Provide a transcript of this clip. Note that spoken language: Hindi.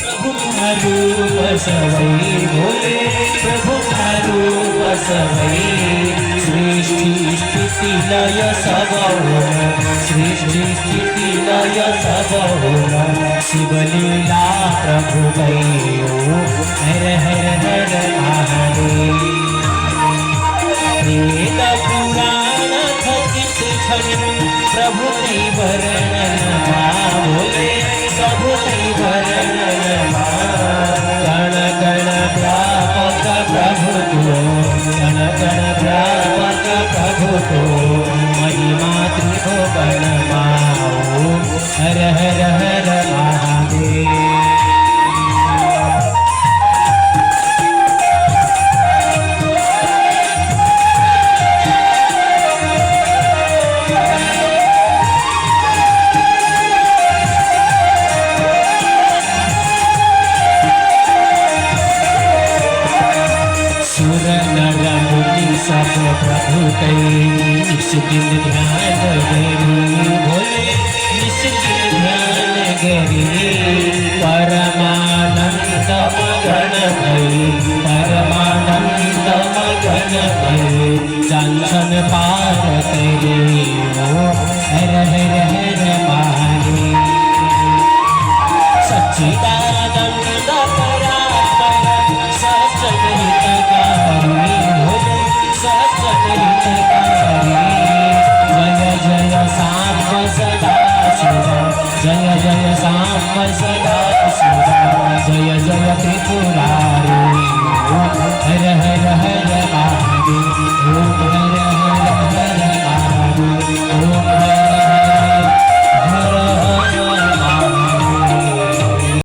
प्रभु का रूप सवै बोले प्रभु का रूप सवै सृष्टि स्थिति लय सब सृष्टि स्थिति लय सब शिवलीला प्रभु गयो हर हर हर महादेव वेद पुराण खचित छवि प्रभु की वर्णन बोले प्रभु की वर्णन गण गण व्यापक प्रभु को गण गण व्यापक प्रभु को महिमा त्रिभुवन माओ हर हर हर महादेव सब प्रभु कई निस दिन ध्यान गरी बोले निस दिन ध्यान गरी परमानंद मगन भई परमानंद मगन भई जंसन पार करे हर हर हर महादेव सच्चिदानंद परात्पर सच्चिद हितकारी जय जय सांब सदा शिव जय जय सांब सदा शिव जय जय त्रिपुरारी हर हर हर महादेव ओम हर